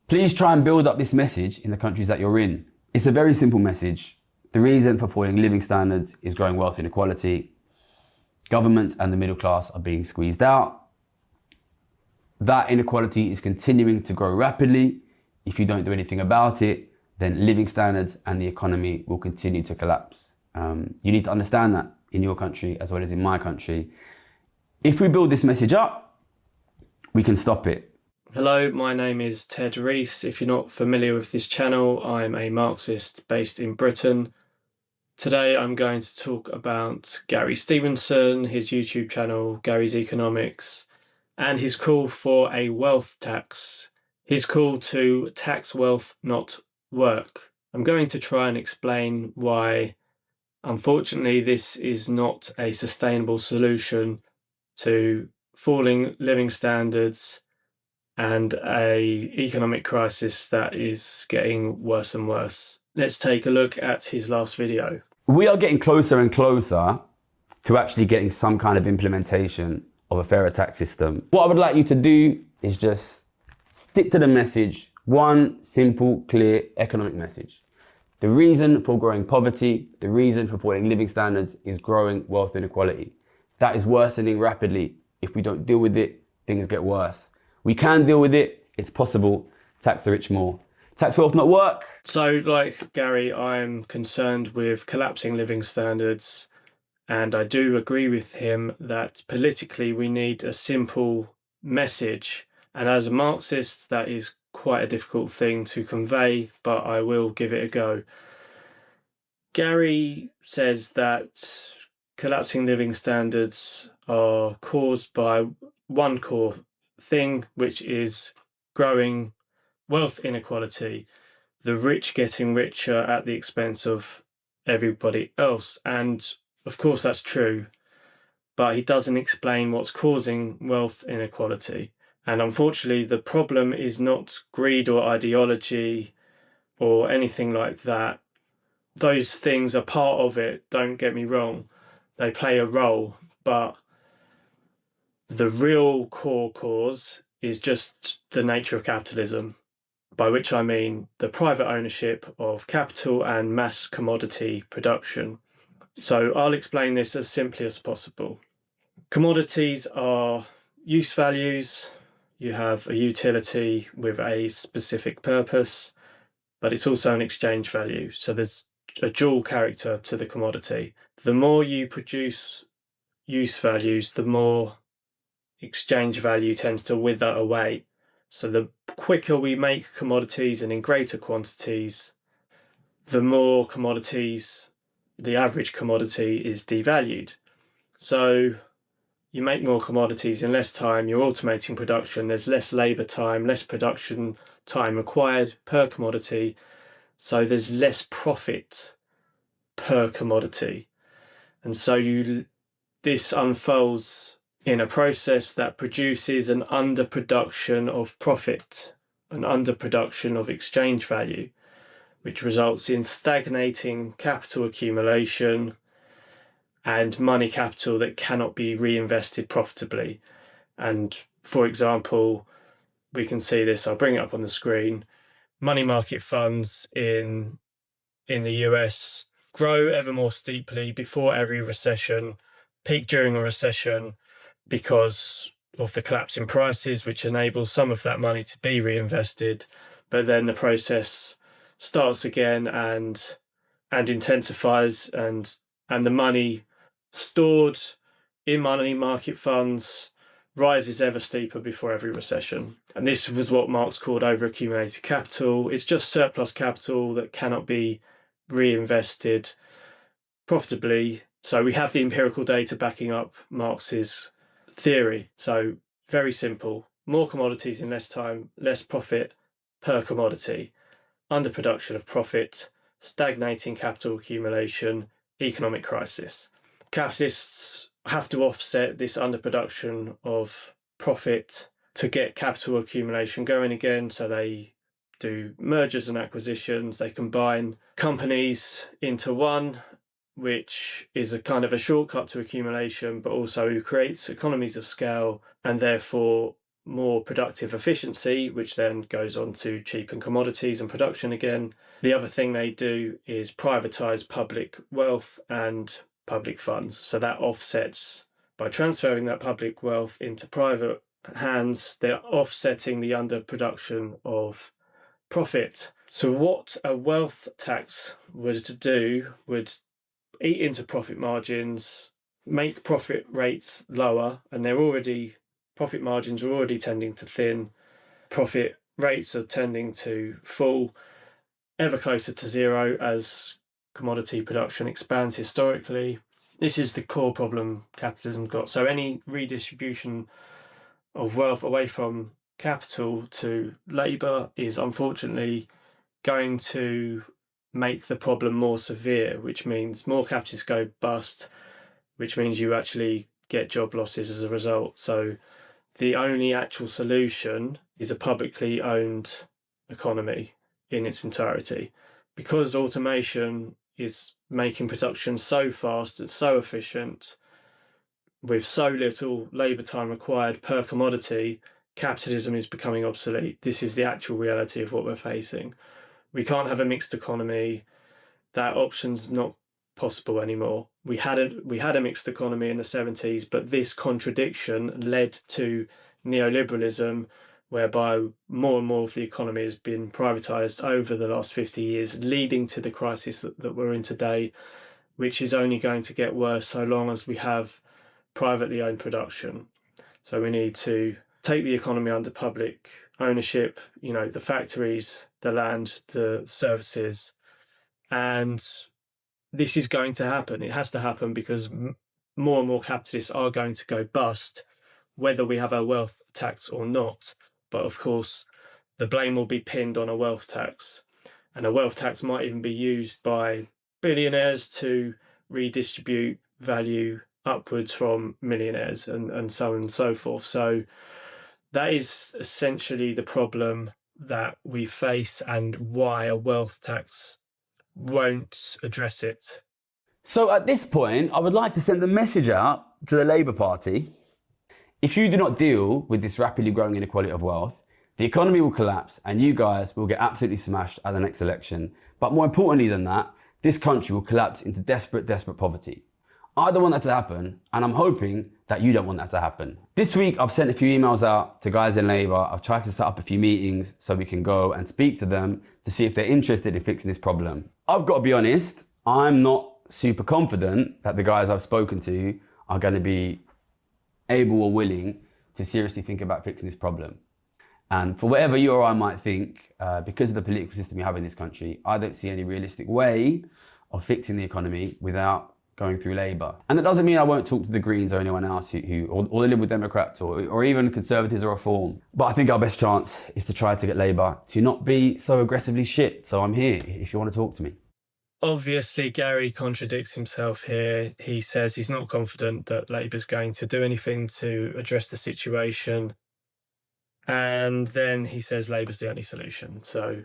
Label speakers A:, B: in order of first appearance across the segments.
A: Please try and build up this message in the countries that you're in. It's a very simple message. The reason for falling living standards is growing wealth inequality. Government and the middle class are being squeezed out. That inequality is continuing to grow rapidly. If you don't do anything about it, then living standards and the economy will continue to collapse. You need to understand that in your country as well as in my country. If we build this message up, we can stop it.
B: Hello, my name is Ted Reese. If you're not familiar with this channel, I'm a Marxist based in Britain. Today I'm going to talk about Gary Stevenson, his YouTube channel, Gary's Economics, and his call for a wealth tax. His call to tax wealth, not work. I'm going to try and explain why, unfortunately, this is not a sustainable solution to falling living standards and an economic crisis that is getting worse and worse. Let's take a look at his last video.
A: We are getting closer and closer to actually getting some kind of implementation of a fairer tax system. What I would like you to do is just stick to the message. One simple, clear economic message. The reason for growing poverty, the reason for falling living standards is growing wealth inequality. That is worsening rapidly. If we don't deal with it, things get worse. We can deal with it. It's possible. Tax the rich more. Tax wealth, not work.
B: So, like Gary, I'm concerned with collapsing living standards, and I do agree with him that politically we need a simple message. And as a Marxist, that is quite a difficult thing to convey, but I will give it a go. Gary says that collapsing living standards are caused by one core thing, which is growing wealth inequality, the rich getting richer at the expense of everybody else. And of course that's true, but he doesn't explain what's causing wealth inequality. And unfortunately, the problem is not greed or ideology or anything like that. Those things are part of it, don't get me wrong. They play a role, but the real core cause is just the nature of capitalism, by which I mean the private ownership of capital and mass commodity production. So I'll explain this as simply as possible. Commodities are use values. You have a utility with a specific purpose, but it's also an exchange value. So there's a dual character to the commodity. The more you produce use values, the more exchange value tends to wither away. So the quicker we make commodities and in greater quantities, the more commodities, the average commodity is devalued. So you make more commodities in less time, you're automating production, there's less labour time, less production time required per commodity, so there's less profit per commodity. And so this unfolds in a process that produces an underproduction of profit, an underproduction of exchange value, which results in stagnating capital accumulation and money capital that cannot be reinvested profitably. And for example, we can see this, I'll bring it up on the screen. Money market funds in the US grow ever more steeply before every recession, peak during a recession, because of the collapse in prices, which enables some of that money to be reinvested. But then the process starts again and intensifies, and the money stored in money market funds rises ever steeper before every recession. And this was what Marx called overaccumulated capital. It's just surplus capital that cannot be reinvested profitably. So we have the empirical data backing up Marx's theory. So very simple. More commodities in less time, less profit per commodity, underproduction of profit, stagnating capital accumulation, economic crisis. Capitalists have to offset this underproduction of profit to get capital accumulation going again. So they do mergers and acquisitions. They combine companies into one, which is a kind of a shortcut to accumulation, but also creates economies of scale and therefore more productive efficiency, which then goes on to cheapen commodities and production again. The other thing they do is privatise public wealth and public funds. So that offsets, by transferring that public wealth into private hands, they're offsetting the underproduction of profit. So what a wealth tax would do would eat into profit margins, make profit rates lower, and profit margins are already tending to thin. Profit rates are tending to fall ever closer to zero as commodity production expands historically. This is the core problem capitalism got. So any redistribution of wealth away from capital to labour is unfortunately going to make the problem more severe, which means more capitalists go bust, which means you actually get job losses as a result. So the only actual solution is a publicly owned economy in its entirety. Because automation is making production so fast and so efficient, with so little labour time required per commodity, capitalism is becoming obsolete. This is the actual reality of what we're facing. We can't have a mixed economy. That option's not possible anymore. We had a mixed economy in the 70s, but this contradiction led to neoliberalism, whereby more and more of the economy has been privatised over the last 50 years, leading to the crisis that we're in today, which is only going to get worse so long as we have privately owned production. So we need to take the economy under public ownership, the factories, the land, the services, and this is going to happen. It has to happen because more and more capitalists are going to go bust, whether we have a wealth tax or not. But of course, the blame will be pinned on a wealth tax, and a wealth tax might even be used by billionaires to redistribute value upwards from millionaires and so on and so forth. So that is essentially the problem that we face and why a wealth tax won't address it.
A: So at this point, I would like to send a message out to the Labour Party. If you do not deal with this rapidly growing inequality of wealth, the economy will collapse and you guys will get absolutely smashed at the next election. But more importantly than that, this country will collapse into desperate poverty. I don't want that to happen, and I'm hoping that you don't want that to happen. This week, I've sent a few emails out to guys in Labour. I've tried to set up a few meetings so we can go and speak to them to see if they're interested in fixing this problem. I've got to be honest, I'm not super confident that the guys I've spoken to are going to be able or willing to seriously think about fixing this problem. And for whatever you or I might think, because of the political system we have in this country, I don't see any realistic way of fixing the economy without going through Labour. And that doesn't mean I won't talk to the Greens or anyone else or the Liberal Democrats or even Conservatives or Reform. But I think our best chance is to try to get Labour to not be so aggressively shit. So I'm here if you want to talk to me.
B: Obviously, Gary contradicts himself here. He says he's not confident that Labour's going to do anything to address the situation. And then he says Labour's the only solution. So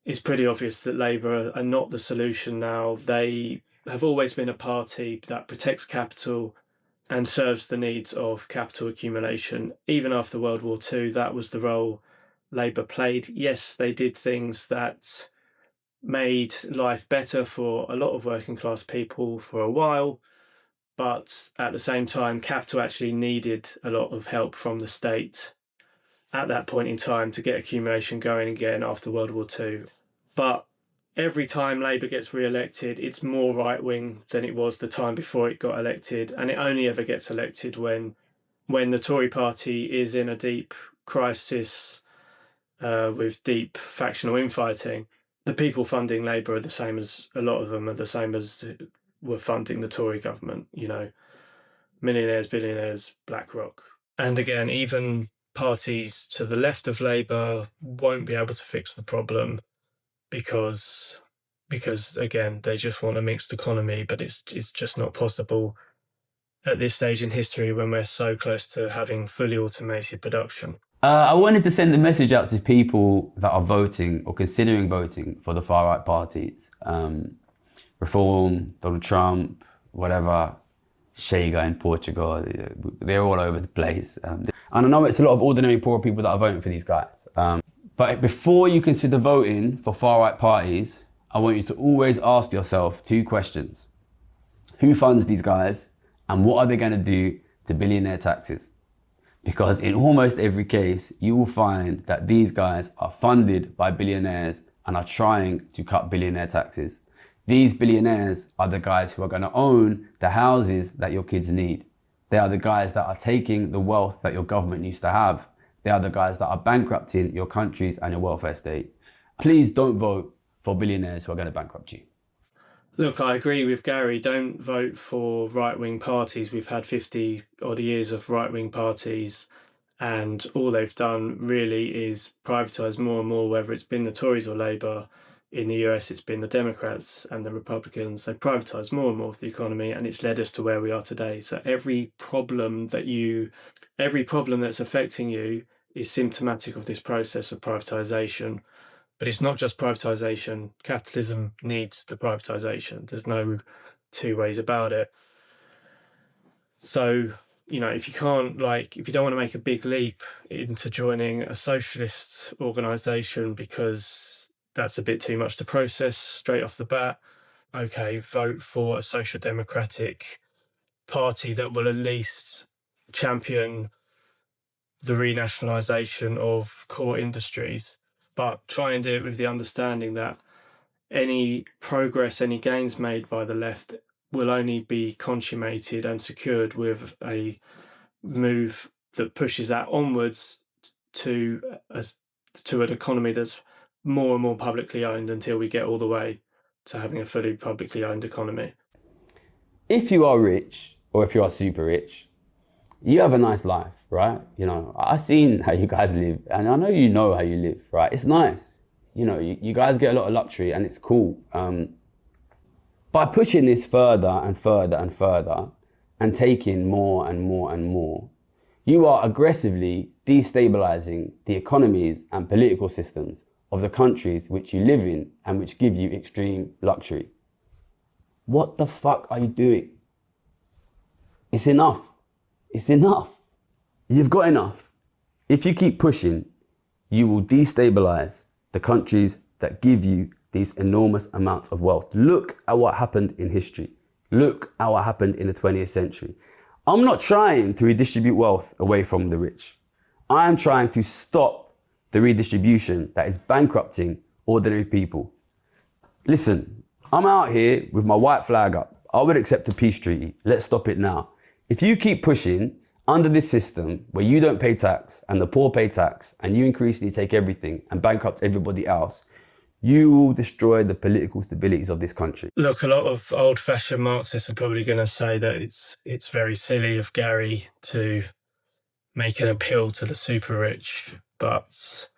B: it's pretty obvious that Labour are not the solution now. They have always been a party that protects capital and serves the needs of capital accumulation. Even after World War II, that was the role Labour played. Yes, they did things that made life better for a lot of working class people for a while, but at the same time, capital actually needed a lot of help from the state at that point in time to get accumulation going again after World War II. But every time Labour gets re-elected, it's more right-wing than it was the time before it got elected, and it only ever gets elected when the Tory party is in a deep crisis with deep factional infighting. The people funding Labour are the same as, a lot of them are the same as were funding the Tory government, millionaires, billionaires, BlackRock. And again, even parties to the left of Labour won't be able to fix the problem because again, they just want a mixed economy, but it's just not possible at this stage in history when we're so close to having fully automated production.
A: I wanted to send a message out to people that are voting or considering voting for the far-right parties. Reform, Donald Trump, whatever, Chega in Portugal, they're all over the place. And I know it's a lot of ordinary poor people that are voting for these guys. But before you consider voting for far-right parties, I want you to always ask yourself 2 questions. Who funds these guys? And what are they going to do to billionaire taxes? Because in almost every case, you will find that these guys are funded by billionaires and are trying to cut billionaire taxes. These billionaires are the guys who are going to own the houses that your kids need. They are the guys that are taking the wealth that your government used to have. They are the guys that are bankrupting your countries and your welfare state. Please don't vote for billionaires who are going to bankrupt you.
B: Look, I agree with Gary. Don't vote for right-wing parties. We've had 50 odd years of right-wing parties, and all they've done really is privatise more and more, whether it's been the Tories or Labour. In the US, it's been the Democrats and the Republicans. They've privatised more and more of the economy, and it's led us to where we are today. So every problem that's affecting you is symptomatic of this process of privatisation. But it's not just privatisation. Capitalism needs the privatisation. There's no 2 ways about it. So, if you don't want to make a big leap into joining a socialist organisation because that's a bit too much to process straight off the bat, okay, vote for a social democratic party that will at least champion the renationalisation of core industries, but try and do it with the understanding that any progress, any gains made by the left will only be consummated and secured with a move that pushes that onwards to an economy that's more and more publicly owned until we get all the way to having a fully publicly owned economy.
A: If you are rich, or if you are super rich, you have a nice life, right? I've seen how you guys live, and I know you know how you live, right? It's nice. You guys get a lot of luxury, and it's cool. By pushing this further and further and further, and taking more and more and more, you are aggressively destabilizing the economies and political systems of the countries which you live in and which give you extreme luxury. What the fuck are you doing? It's enough. It's enough. You've got enough. If you keep pushing, you will destabilize the countries that give you these enormous amounts of wealth. Look at what happened in history. Look at what happened in the 20th century. I'm not trying to redistribute wealth away from the rich. I am trying to stop the redistribution that is bankrupting ordinary people. Listen, I'm out here with my white flag up. I would accept a peace treaty. Let's stop it now. If you keep pushing under this system where you don't pay tax and the poor pay tax and you increasingly take everything and bankrupt everybody else, you will destroy the political stabilities of this country.
B: Look, a lot of old-fashioned Marxists are probably going to say that it's very silly of Gary to make an appeal to the super rich, but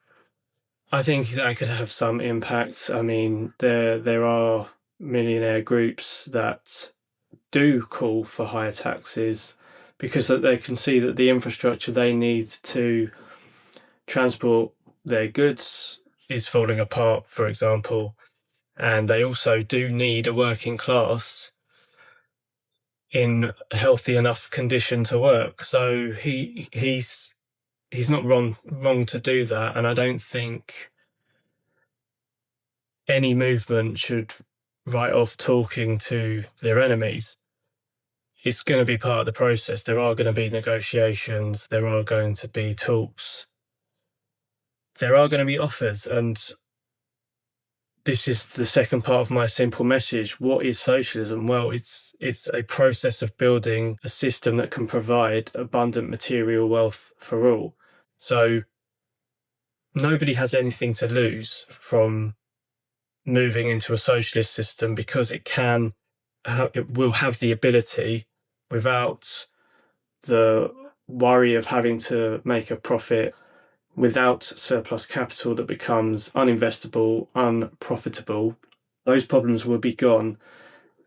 B: I think that could have some impact. I mean, there are millionaire groups that do call for higher taxes because that they can see that the infrastructure they need to transport their goods is falling apart, for example, and they also do need a working class in healthy enough condition to work. So he's not wrong to do that, and I don't think any movement should write off talking to their enemies. It's going to be part of the process. There are going to be negotiations. There are going to be talks. There are going to be offers. And this is the second part of my simple message. What is socialism? Well, it's a process of building a system that can provide abundant material wealth for all. So nobody has anything to lose from moving into a socialist system because it will have the ability, without the worry of having to make a profit, without surplus capital that becomes uninvestable, unprofitable. Those problems will be gone,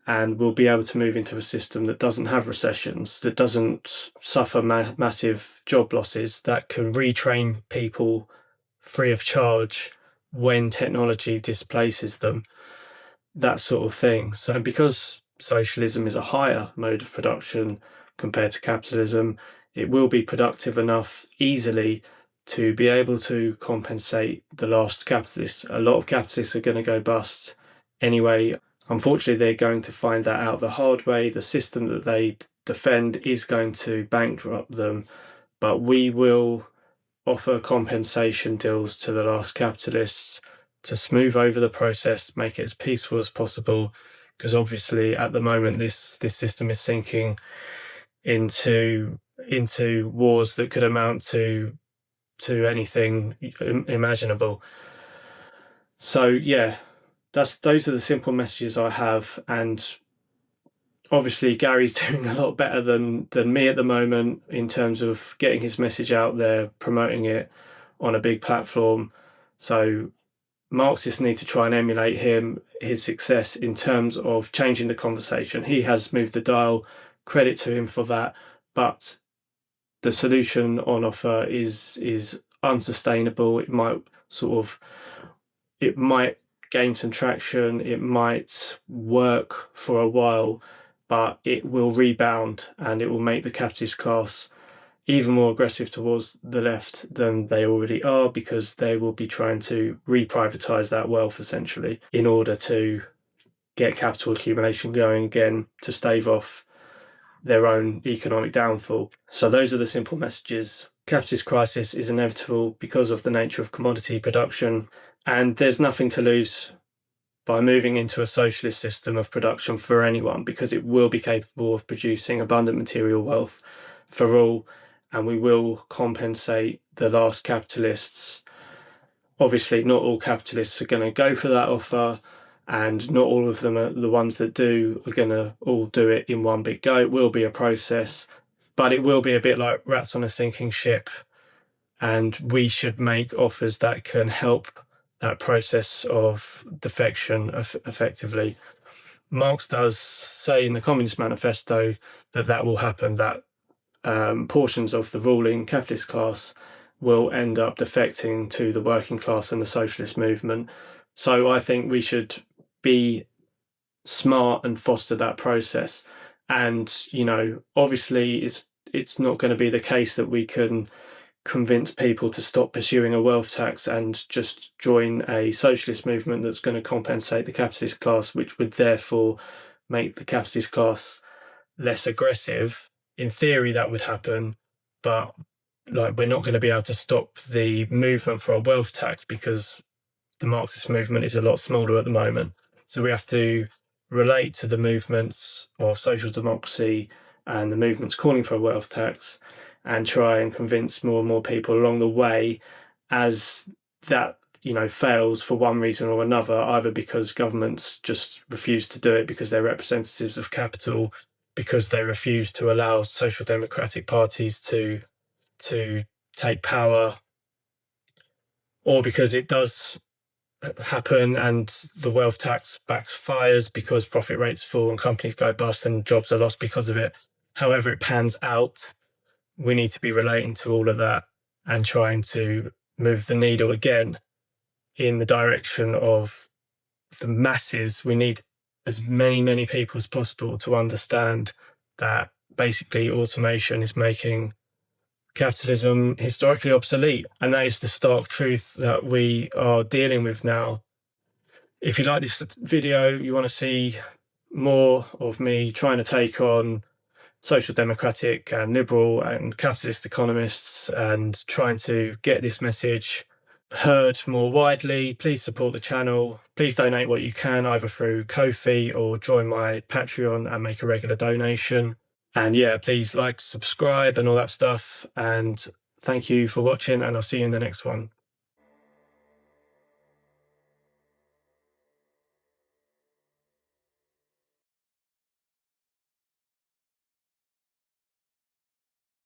B: and we'll be able to move into a system that doesn't have recessions, that doesn't suffer massive job losses, that can retrain people free of charge when technology displaces them, that sort of thing. So because socialism is a higher mode of production compared to capitalism, it will be productive enough easily to be able to compensate the last capitalists. A lot of capitalists are going to go bust anyway. Unfortunately, they're going to find that out the hard way. The system that they defend is going to bankrupt them, but we will offer compensation deals to the last capitalists to smooth over the process, make it as peaceful as possible, because obviously at the moment this system is sinking into wars that could amount to anything imaginable. So yeah, those are the simple messages I have, and obviously Gary's doing a lot better than me at the moment in terms of getting his message out there, promoting it on a big platform. So Marxists need to try and emulate his success in terms of changing the conversation. He has moved the dial, credit to him for that, but the solution on offer is unsustainable. It might gain some traction, it might work for a while, but it will rebound and it will make the capitalist class even more aggressive towards the left than they already are, because they will be trying to reprivatize that wealth essentially in order to get capital accumulation going again, to stave off their own economic downfall. So those are the simple messages. Capitalist crisis is inevitable because of the nature of commodity production, and there's nothing to lose by moving into a socialist system of production for anyone, because it will be capable of producing abundant material wealth for all, and we will compensate the last capitalists. Obviously, not all capitalists are going to go for that offer, and not all of them are the ones that do are going to all do it in one big go. It will be a process, but it will be a bit like rats on a sinking ship, and we should make offers that can help that process of defection effectively. Marx does say in the Communist Manifesto that will happen, that portions of the ruling capitalist class will end up defecting to the working class and the socialist movement. So I think we should be smart and foster that process. And, obviously it's not going to be the case that we can convince people to stop pursuing a wealth tax and just join a socialist movement that's going to compensate the capitalist class, which would therefore make the capitalist class less aggressive. In theory, that would happen, but we're not going to be able to stop the movement for a wealth tax because the Marxist movement is a lot smaller at the moment. So we have to relate to the movements of social democracy and the movements calling for a wealth tax, and try and convince more and more people along the way as that fails for one reason or another, either because governments just refuse to do it because they're representatives of capital, because they refuse to allow social democratic parties to take power, or because it does happen and the wealth tax backfires because profit rates fall and companies go bust and jobs are lost because of it. However it pans out, we need to be relating to all of that and trying to move the needle again in the direction of the masses. We need as many people as possible to understand that basically automation is making capitalism historically obsolete. And that is the stark truth that we are dealing with now. If you like this video, you want to see more of me trying to take on social democratic and liberal and capitalist economists and trying to get this message heard more widely, please support the channel. Please donate what you can, either through Ko-fi or join my Patreon and make a regular donation. And yeah, please like, subscribe and all that stuff. And thank you for watching, and I'll see you in the next one.